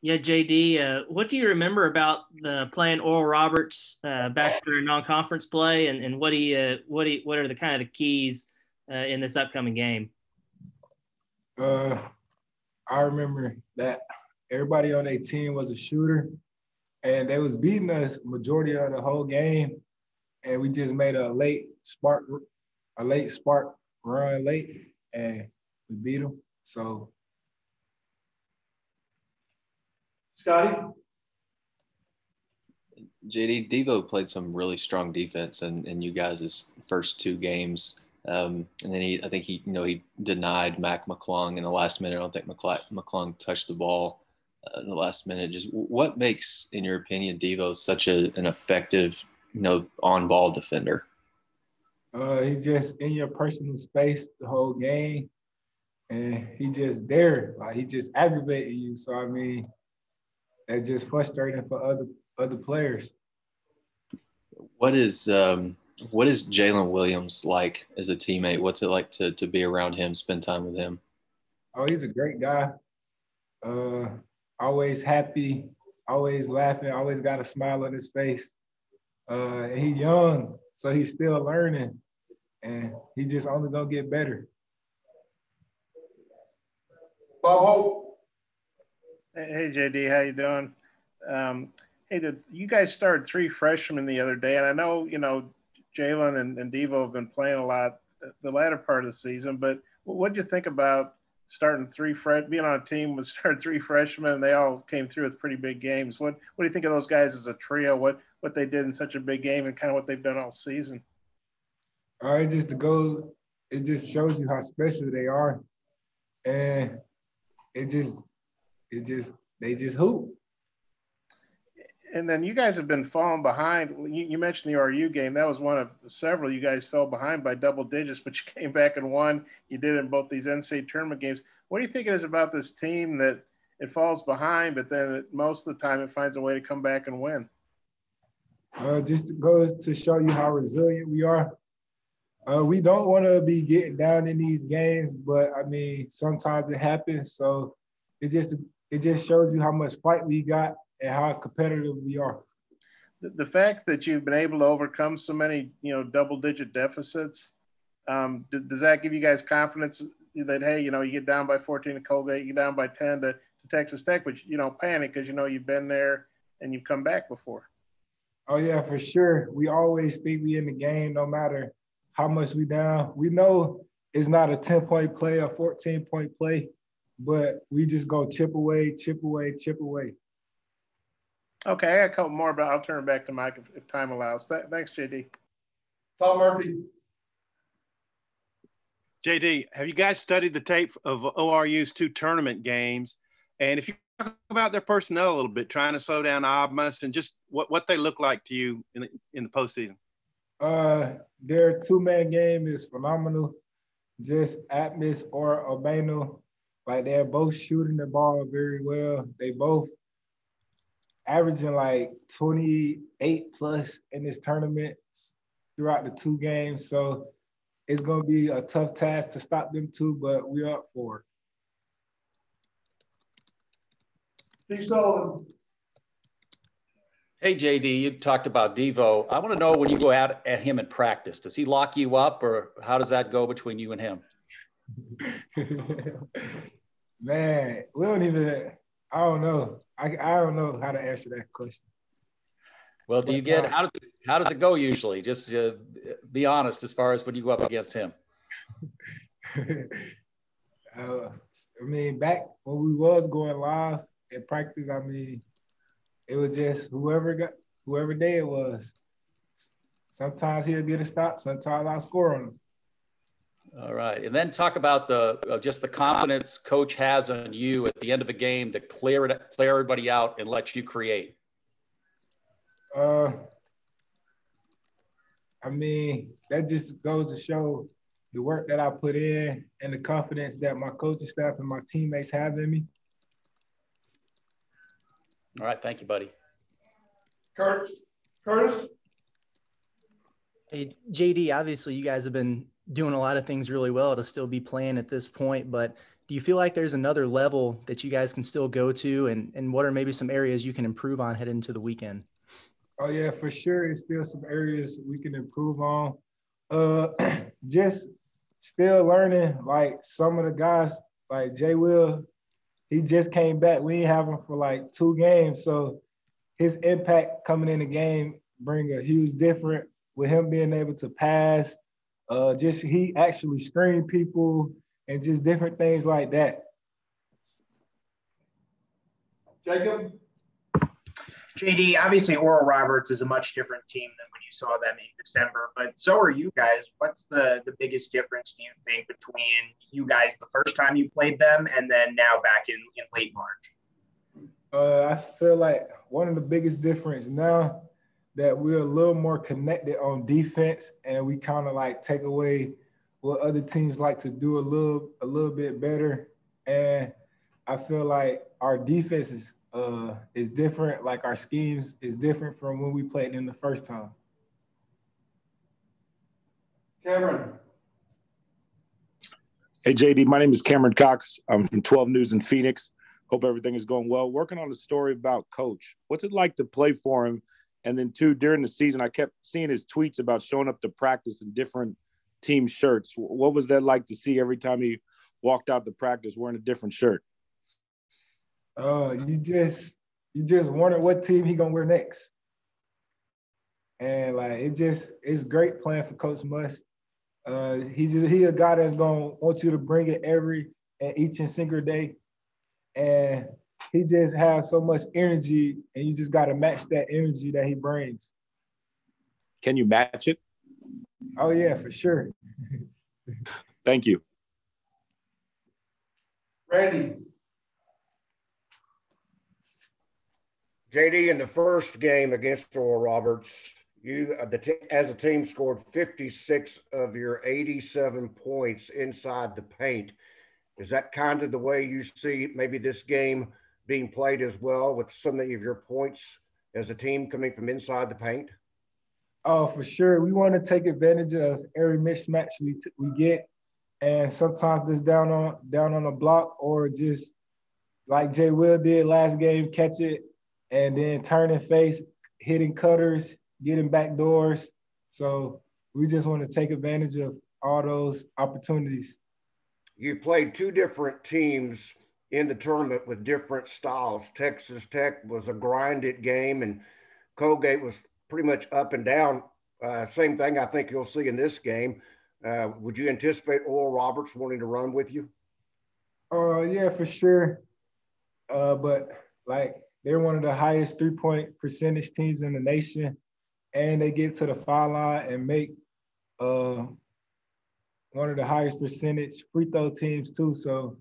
Yeah, JD, what do you remember about playing Oral Roberts back during non-conference play, and what are the kind of the keys in this upcoming game? I remember that everybody on their team was a shooter, and they was beating us majority of the whole game, and we just made a late spark run late, and we beat them. So, Scotty? JD, Devo played some really strong defense in you guys' first two games. And then I think he denied Mac McClung in the last minute. I don't think McClung touched the ball in the last minute. Just what makes, in your opinion, Devo such an effective, on-ball defender? He's just in your personal space the whole game, and he just there. Like, he just aggravating you. So, I mean, that's just frustrating for other players. What is Jalen Williams like as a teammate? What's it like to be around him, spend time with him? Oh, he's a great guy. Always happy, always laughing, always got a smile on his face. And he's young, so he's still learning, and he just only gonna get better. Bob Hope. Hey, JD, how you doing? Hey, you guys started 3 freshmen the other day, and I know, Jalen and Devo have been playing a lot the latter part of the season, but what did you think about starting being on a team with starting 3 freshmen, and they all came through with pretty big games? What do you think of those guys as a trio? What they did in such a big game and kind of what they've done all season? It just shows you how special they are, and they just hoop. And then you guys have been falling behind. You mentioned the RU game. That was one of several you guys fell behind by double digits, but you came back and won. You did in both these NCAA tournament games. What do you think it is about this team that it falls behind, but then most of the time it finds a way to come back and win? Just goes to show you how resilient we are. We don't want to be getting down in these games, but I mean, sometimes it happens. So it just shows you how much fight we got and how competitive we are. The fact that you've been able to overcome so many, double-digit deficits, does that give you guys confidence that, hey, you get down by 14 to Colgate, you get down by 10 to Texas Tech, but you don't panic because you've been there and you've come back before? Oh, yeah, for sure. We always think we in the game no matter how much we down. We know it's not a 10-point play, a 14-point play, but we just go chip away, chip away, chip away. Okay, I got a couple more, but I'll turn it back to Mike if time allows. Thanks, JD. Tom Murphy. JD, have you guys studied the tape of ORU's 2 tournament games? And if you talk about their personnel a little bit, trying to slow down Obmas and just what they look like to you in the postseason? Their 2-man game is phenomenal. Just Atmos or Obano, like they're both shooting the ball very well. They both averaging like 28 plus in this tournament throughout the 2 games. So it's going to be a tough task to stop them too, but we're up for it. Steve Sullivan. Hey, JD, you talked about Devo. I want to know when you go out at him in practice, does he lock you up or how does that go between you and him? Man, we don't even – I don't know. I don't know how to answer that question. Well, do you get how does it go usually? Just be honest as far as when you go up against him. I mean, back when we was going live in practice, I mean, it was just whoever day it was. Sometimes he'll get a stop. Sometimes I'll score on him. All right, and then talk about just the confidence coach has on you at the end of a game to clear everybody out and let you create. I mean, that just goes to show the work that I put in and the confidence that my coaching staff and my teammates have in me. All right, thank you, buddy. Curtis. Hey, JD, obviously you guys have been doing a lot of things really well to still be playing at this point, but do do you feel like there's another level that you guys can still go to, and what are maybe some areas you can improve on heading into the weekend? Oh yeah, for sure. There's still some areas we can improve on. Just still learning. Like some of the guys, like Jay Will, he just came back. We didn't have him for like 2 games, so his impact coming in the game bring a huge difference with him being able to pass. Just he actually screened people and just different things like that. Jacob? JD, obviously Oral Roberts is a much different team than when you saw them in December, but so are you guys. What's the biggest difference, do you think, between you guys the first time you played them and then now back in late March? I feel like one of the biggest difference now that we're a little more connected on defense, and we kind of like take away what other teams like to do a little bit better. And I feel like our defense is different. Like our schemes is different from when we played in the first time. Cameron? Hey, JD, my name is Cameron Cox. I'm from 12 News in Phoenix. Hope everything is going well. Working on a story about Coach. What's it like to play for him? And then, too, during the season, I kept seeing his tweets about showing up to practice in different team shirts. What was that like to see every time he walked out to practice wearing a different shirt? You just wonder what team he gonna wear next. And like it's great playing for Coach Mush. He a guy that's gonna want you to bring it each and single day. And he just has so much energy, and you just got to match that energy that he brings. Can you match it? Oh, yeah, for sure. Thank you. Randy? JD, in the first game against Oral Roberts, you as a team scored 56 of your 87 points inside the paint. Is that kind of the way you see maybe this game being played as well, with so many of your points as a team coming from inside the paint? Oh, for sure. We want to take advantage of every mismatch we get, and sometimes just down on the block, or just like Jay Will did last game, catch it and then turn and face, hitting cutters, getting back doors. So we just want to take advantage of all those opportunities. You played 2 different teams in the tournament with different styles. Texas Tech was a grinded game, and Colgate was pretty much up and down. Same thing I think you'll see in this game. Would you anticipate Oral Roberts wanting to run with you? Yeah, for sure. But like they're one of the highest 3-point percentage teams in the nation, and they get to the foul line and make one of the highest percentage free throw teams too. So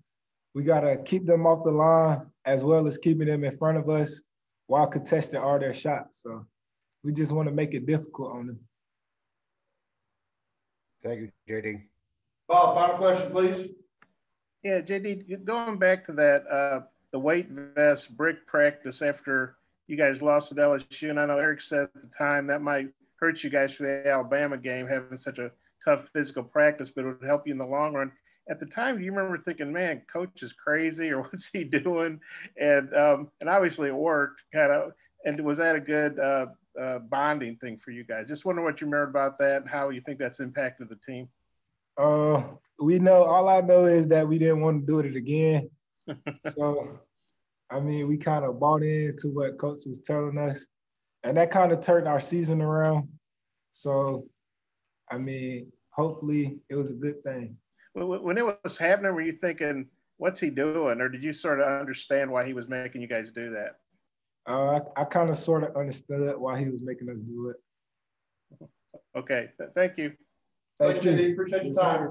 we got to keep them off the line as well as keeping them in front of us while contesting all their shots. So we just want to make it difficult on them. Thank you, JD. Bob, final question, please. Yeah, JD, going back to that, the weight vest brick practice after you guys lost at LSU, and I know Eric said at the time that might hurt you guys for the Alabama game, having such a tough physical practice, but it would help you in the long run. At the time, do you remember thinking, man, coach is crazy, or what's he doing? And obviously it worked kind of. And was that a good bonding thing for you guys? Just wondering what you remember about that and how you think that's impacted the team. All I know is that we didn't want to do it again. So, I mean, we kind of bought into what coach was telling us, and that kind of turned our season around. So, I mean, hopefully it was a good thing. When it was happening, were you thinking, what's he doing? Or did you sort of understand why he was making you guys do that? I kind of sort of understood why he was making us do it. Okay. Thank you. Thank you, JD. Appreciate your time.